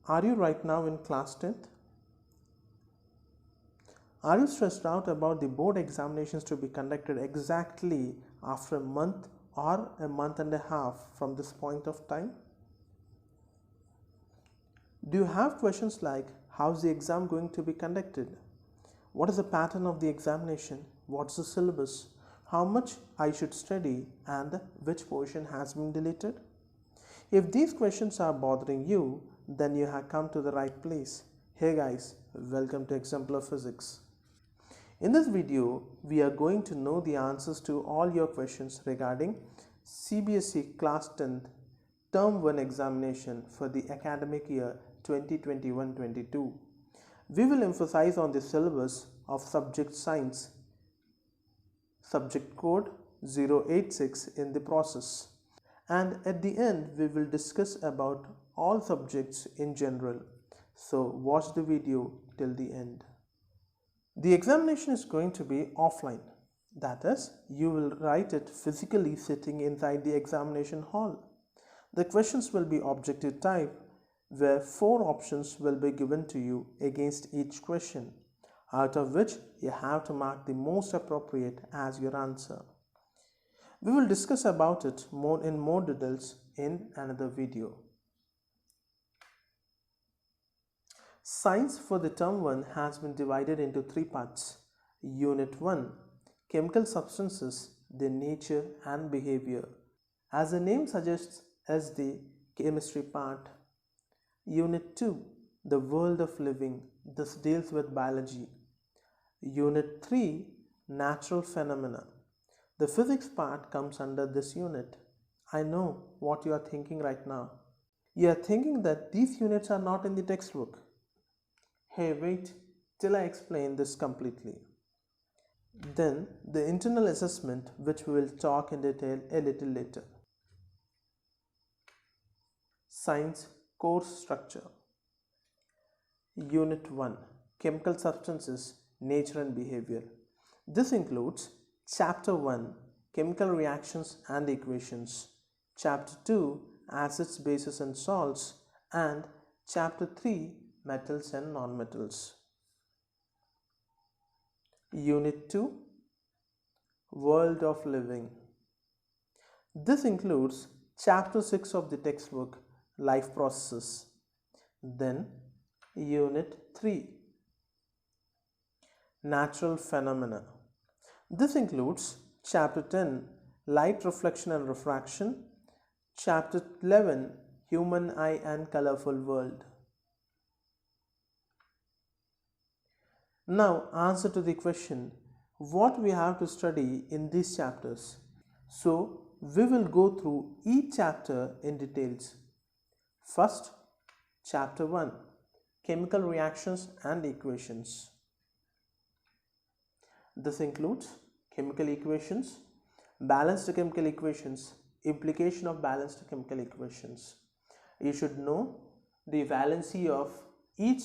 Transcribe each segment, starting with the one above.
Are you right now in class 10th? Are you stressed out about the board examinations to be conducted exactly after a month or a month and a half from this point of time? Do you have questions like, how's the exam going to be conducted? What is the pattern of the examination? What's the syllabus? How much I should study and which portion has been deleted? If these questions are bothering you, then you have come to the right place. Hey guys, welcome to Exemplar Physics. In this video, we are going to know the answers to all your questions regarding Cbse Class 10th Term 1 examination for the academic year 2021-22. We will emphasize on the syllabus of subject science, subject code 086 in the process. And at the end, we will discuss about all subjects in general. So watch the video till the end. The examination is going to be offline. That is, you will write it physically sitting inside the examination hall. The questions will be objective type, where 4 options will be given to you against each question, out of which you have to mark the most appropriate as your answer. We will discuss about it in more details in another video. Science for the term 1 has been divided into 3 parts. Unit 1, Chemical Substances, their nature and behavior. As the name suggests, is the chemistry part. Unit 2, the world of living. This deals with biology. Unit 3, natural phenomena. The physics part comes under this unit. I know what you are thinking right now. You are thinking that these units are not in the textbook. Hey, wait till I explain this completely. Then the internal assessment, which we will talk in detail a little later. Science course structure. Unit 1, Chemical Substances, Nature and Behavior. This includes Chapter 1, Chemical Reactions and Equations, Chapter 2, Acids, Bases and Salts, and Chapter 3, Metals and Nonmetals. Unit 2, World of Living. This includes Chapter 6 of the textbook, Life Processes. Then Unit 3, Natural Phenomena. This includes Chapter 10, Light Reflection and Refraction, Chapter 11, Human Eye and Colorful World. Now answer to the question, what we have to study in these chapters. So we will go through each chapter in details. First, Chapter 1, Chemical Reactions and Equations. This includes chemical equations, balanced chemical equations, implication of balanced chemical equations. You should know the valency of each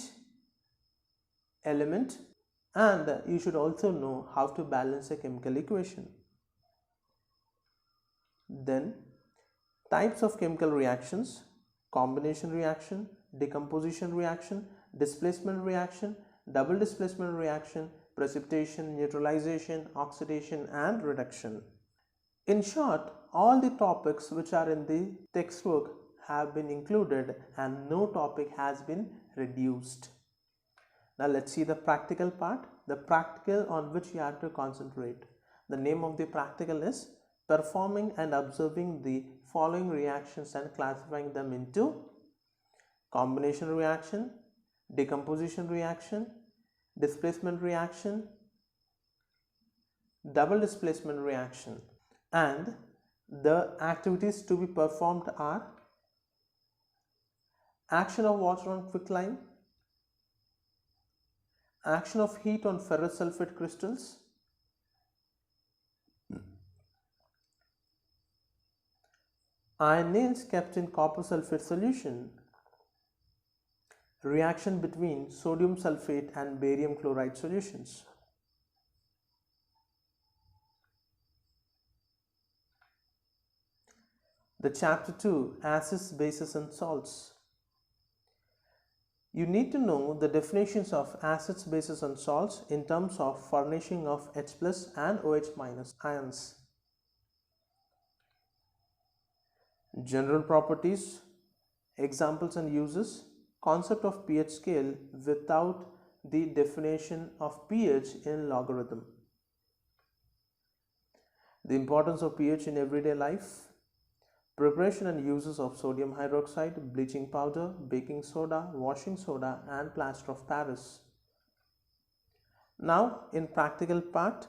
element, and you should also know how to balance a chemical equation. Then types of chemical reactions, combination reaction, decomposition reaction, displacement reaction, double displacement reaction, precipitation, neutralization, oxidation and reduction. In short, all the topics which are in the textbook have been included and no topic has been reduced. Now let's see the practical part, the practical on which you have to concentrate. The name of the practical is performing and observing the following reactions and classifying them into combination reaction, decomposition reaction, displacement reaction, double displacement reaction, and the activities to be performed are action of water on quicklime, action of heat on ferrous sulfate crystals, iron nails kept in copper sulfate solution, reaction between sodium sulfate and barium chloride solutions. The Chapter 2, Acids, Bases and Salts. You need to know the definitions of acids, bases and salts in terms of furnishing of H plus and OH minus ions. General properties, examples and uses, concept of pH scale without the definition of pH in logarithm. The importance of pH in everyday life, preparation and uses of sodium hydroxide, bleaching powder, baking soda, washing soda and plaster of Paris. Now in practical part,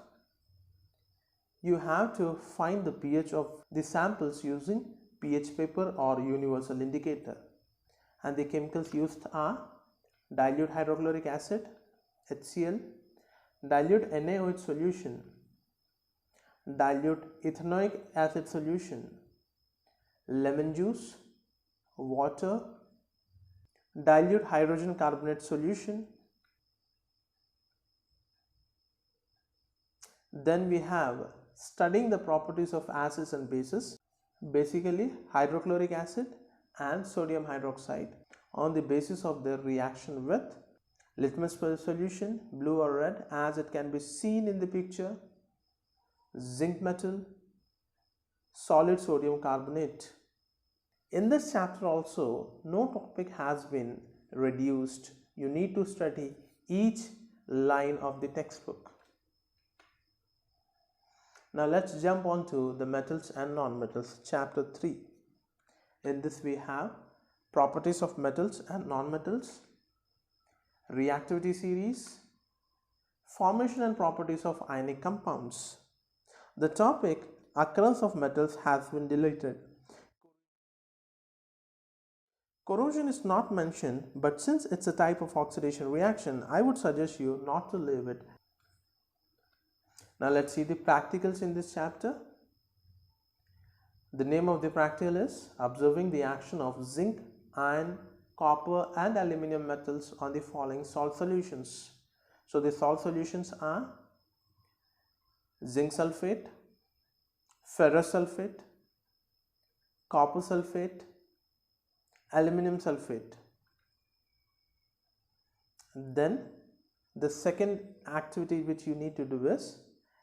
you have to find the pH of the samples using pH paper or universal indicator, and the chemicals used are dilute hydrochloric acid HCl, dilute NaOH solution, dilute ethanoic acid solution, lemon juice, water, dilute hydrogen carbonate solution. Then we have studying the properties of acids and bases, basically hydrochloric acid and sodium hydroxide on the basis of their reaction with litmus solution, blue or red, as it can be seen in the picture, zinc metal, solid sodium carbonate. In this chapter also, no topic has been reduced. You need to study each line of the textbook. Now let's jump on to the metals and non-metals, chapter 3. In this we have properties of metals and non-metals, reactivity series, formation and properties of ionic compounds. The topic occurrence of metals has been deleted. Corrosion is not mentioned, but since it's a type of oxidation reaction, I would suggest you not to leave it. Now let's see the practicals in this chapter. The name of the practical is observing the action of zinc, iron, copper and aluminum metals on the following salt solutions. So the salt solutions are zinc sulfate, ferrous sulfate, copper sulfate, aluminum sulfate. Then the second activity which you need to do is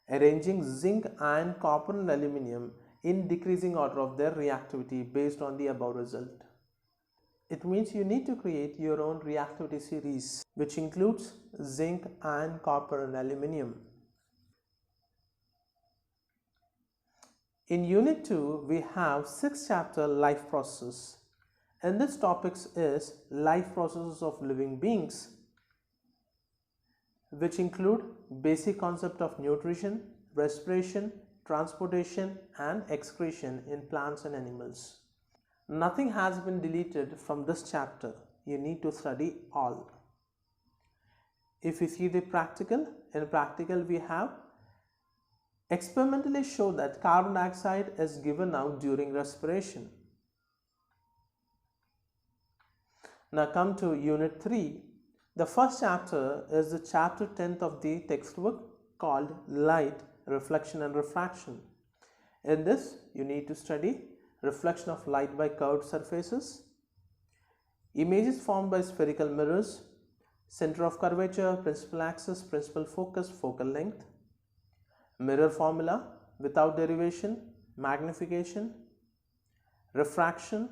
arranging zinc, iron, copper and aluminum in decreasing order of their reactivity based on the above result. It means you need to create your own reactivity series which includes zinc, iron, copper and aluminum. In unit 2 we have 6th chapter life processes, and this topic is life processes of living beings, which include basic concept of nutrition, respiration, transportation and excretion in plants and animals. Nothing has been deleted from this chapter. You need to study all. If you see the practical, in practical we have experimentally show that carbon dioxide is given out during respiration. Now come to unit 3. The first chapter is the chapter 10th of the textbook called Light, Reflection and Refraction. In this you need to study reflection of light by curved surfaces, images formed by spherical mirrors, center of curvature, principal axis, principal focus, focal length, mirror formula without derivation, magnification, refraction,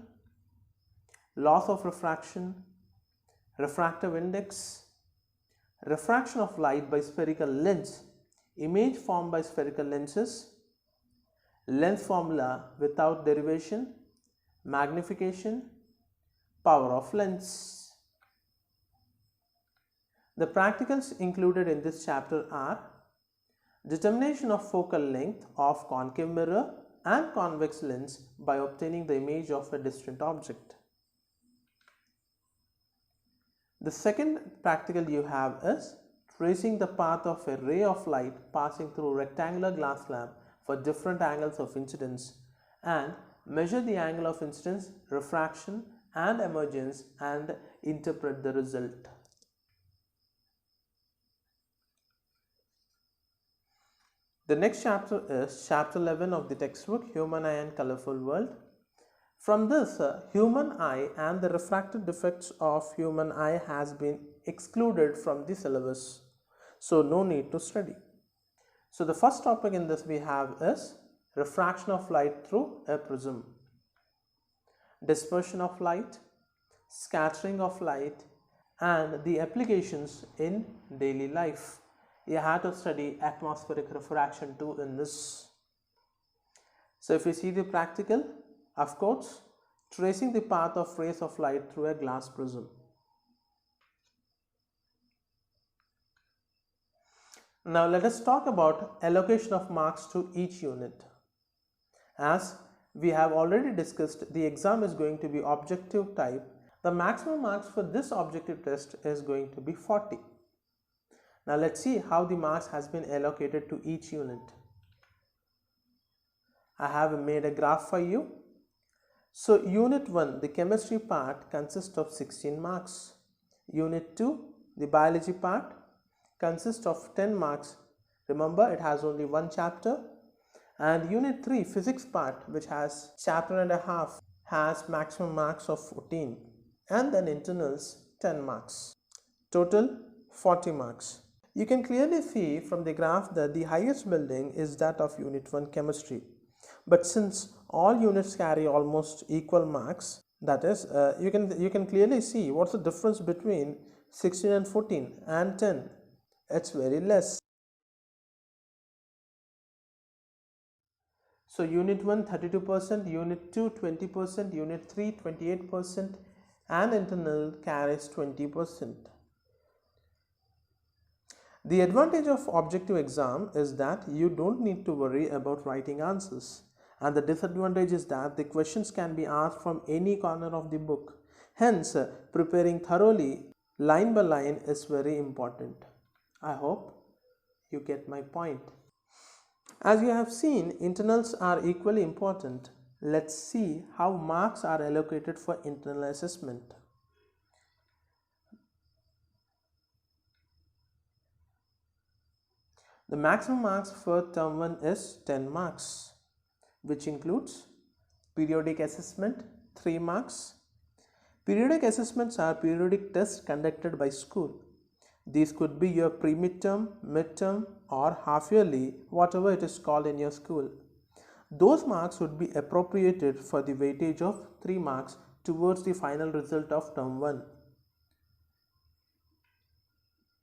loss of refraction, refractive index, refraction of light by spherical lens, image formed by spherical lenses, length formula without derivation, magnification, power of lens. The practicals included in this chapter are determination of focal length of concave mirror and convex lens by obtaining the image of a distant object. The second practical you have is tracing the path of a ray of light passing through rectangular glass slab for different angles of incidence and measure the angle of incidence, refraction and emergence and interpret the result. The next chapter is chapter 11 of the textbook, Human Eye and Colorful World. From this, human eye and the refractive defects of human eye has been excluded from the syllabus. So no need to study. So the first topic in this we have is refraction of light through a prism, dispersion of light, scattering of light, and the applications in daily life. You have to study atmospheric refraction too in this. So if you see the practical, of course, tracing the path of rays of light through a glass prism. Now let us talk about allocation of marks to each unit. As we have already discussed, the exam is going to be objective type. The maximum marks for this objective test is going to be 40. Now let's see how the marks has been allocated to each unit. I have made a graph for you. So unit 1, the chemistry part, consists of 16 marks. Unit 2, the biology part, consists of 10 marks. Remember, it has only one chapter. And unit 3, physics part, which has chapter and a half, has maximum marks of 14. And then internals 10 marks. Total 40 marks. You can clearly see from the graph that the highest building is that of unit 1 chemistry. But since all units carry almost equal marks, that is, you can clearly see what's the difference between 16 and 14 and 10. It's very less. So unit 1 32%, unit 2 20%, unit 3 28%, and internal carries 20%. The advantage of objective exam is that you don't need to worry about writing answers, and the disadvantage is that the questions can be asked from any corner of the book. Hence, preparing thoroughly line by line is very important. I hope you get my point. As you have seen, internals are equally important. Let's see how marks are allocated for internal assessment. The maximum marks for term 1 is 10 marks, which includes periodic assessment 3 marks. Periodic assessments are periodic tests conducted by school. These could be your pre-midterm, midterm, or half-yearly, whatever it is called in your school. Those marks would be appropriated for the weightage of 3 marks towards the final result of term 1.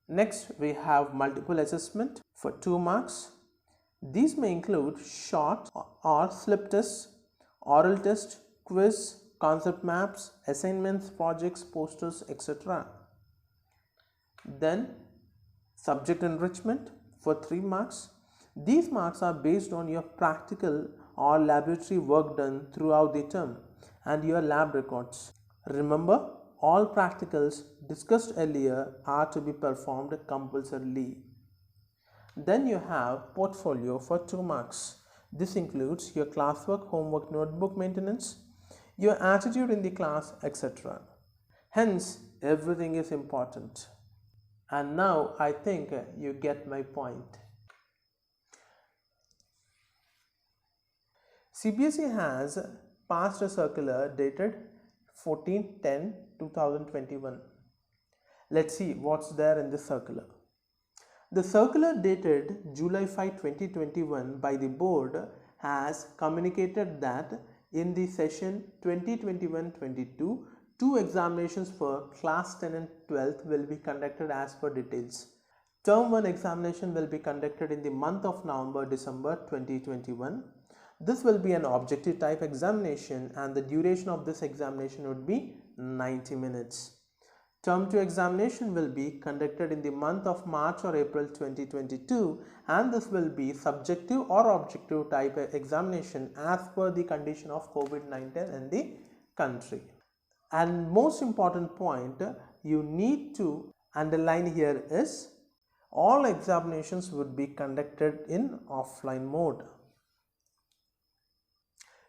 Next, we have multiple assessment for 2 marks. These may include short or slip tests, oral test, quiz, concept maps, assignments, projects, posters, etc. Then, subject enrichment for 3 marks. These marks are based on your practical or laboratory work done throughout the term and your lab records. Remember, all practicals discussed earlier are to be performed compulsorily. Then you have portfolio for 2 marks. This includes your classwork, homework, notebook maintenance, your attitude in the class, etc. Hence, everything is important. And now I think you get my point. Cbse has passed a circular dated 14/10/2021. Let's see what's there in this circular. The circular dated July 5, 2021 by the board has communicated that in the session 2021-22, 2 examinations for class 10 and 12th will be conducted as per details. Term 1 examination will be conducted in the month of November-December 2021. This will be an objective type examination and the duration of this examination would be 90 minutes. Term 2 examination will be conducted in the month of March or April 2022 and this will be subjective or objective type examination as per the condition of COVID-19 in the country. And most important point you need to underline here is all examinations would be conducted in offline mode.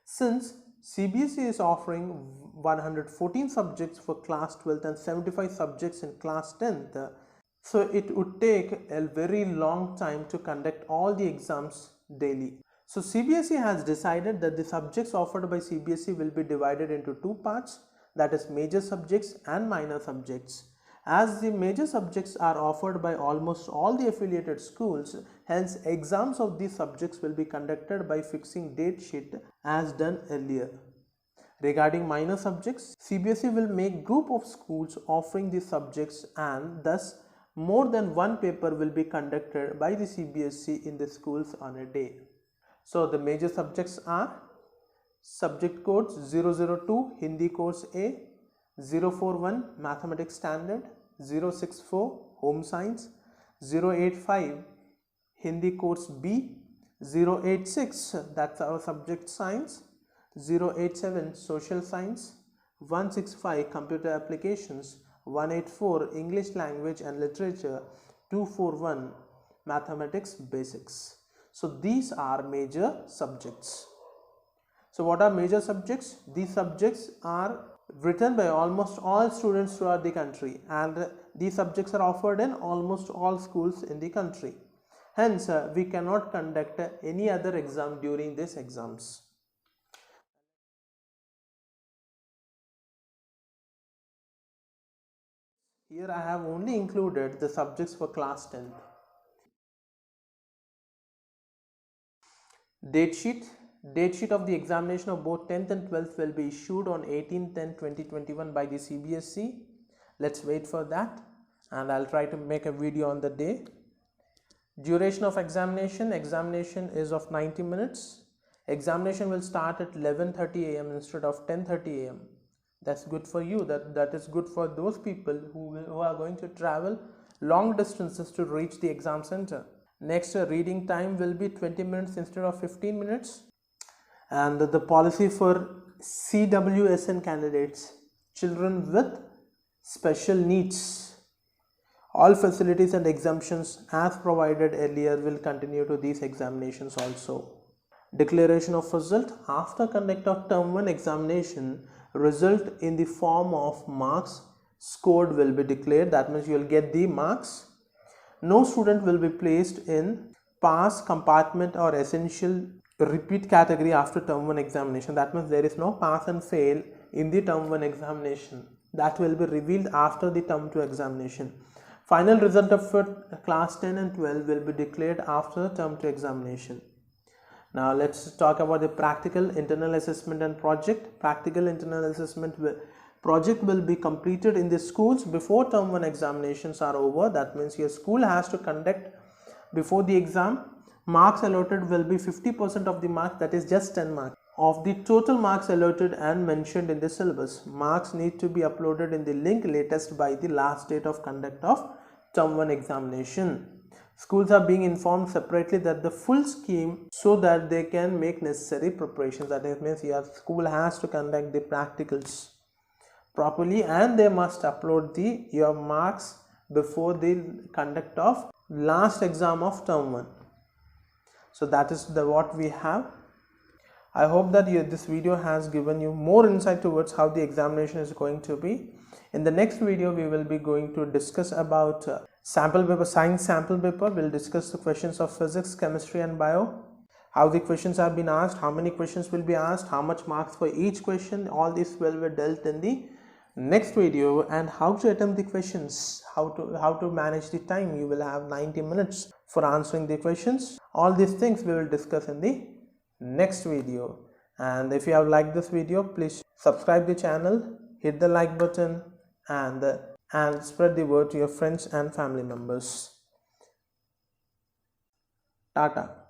Since Cbse is offering 114 subjects for class 12th and 75 subjects in class 10th, so it would take a very long time to conduct all the exams daily. So CBSE has decided that the subjects offered by CBSE will be divided into two parts, that is major subjects and minor subjects. As the major subjects are offered by almost all the affiliated schools, hence exams of these subjects will be conducted by fixing date sheet as done earlier. Regarding minor subjects, CBSE will make group of schools offering these subjects, and thus more than one paper will be conducted by the CBSE in the schools on a day. So the major subjects are subject codes 002 Hindi course A, 041 Mathematics Standard, 064 Home Science, 085 Hindi course B, 086 that's our subject Science, 087 Social Science, 165 Computer Applications, 184 English Language and Literature, 241 Mathematics Basics. So these are major subjects. So what are major subjects? These subjects are written by almost all students throughout the country, and these subjects are offered in almost all schools in the country. Hence, we cannot conduct any other exam during these exams. Here I have only included the subjects for class 10th. Date sheet of the examination of both 10th and 12th will be issued on 18/10/2021 by the CBSE. Let's wait for that, and I'll try to make a video on the day. Duration of examination is of 90 minutes. Examination will start at 11:30 a.m. instead of 10:30 a.m. That's good for you. That is good for those people who are going to travel long distances to reach the exam center. Next, reading time will be 20 minutes instead of 15 minutes. And the policy for CWSN candidates, children with special needs, all facilities and exemptions as provided earlier will continue to these examinations also. Declaration of result. After conduct of term 1 examination, result in the form of marks scored will be declared. That means you will get the marks. No student will be placed in pass, compartment or essential repeat category after term 1 examination. That means there is no pass and fail in the term 1 examination. That will be revealed after the term 2 examination. Final result of class 10 and 12 will be declared after term 2 examination. Now let's talk about the practical, internal assessment and project. Practical, internal assessment project will be completed in the schools before term 1 examinations are over. That means your school has to conduct before the exam. Marks allotted will be 50% of the marks, that is just 10 marks of the total marks allotted and mentioned in the syllabus. Marks need to be uploaded in the link latest by the last date of conduct of term 1 examination. Schools are being informed separately that the full scheme so that they can make necessary preparations. That means your school has to conduct the practicals properly, and they must upload your marks before the conduct of last exam of term 1. So that is what we have. I hope that this video has given you more insight towards how the examination is going to be. In the next video, we will be going to discuss about sample paper, science sample paper. We'll discuss the questions of physics, chemistry and bio, how the questions have been asked, how many questions will be asked, how much marks for each question. All this will be dealt in the next video, and how to attempt the questions, how to manage the time. You will have 90 minutes for answering the questions. All these things we will discuss in the next video. And if you have liked this video, please subscribe the channel, hit the like button, and spread the word to your friends and family members. Tata.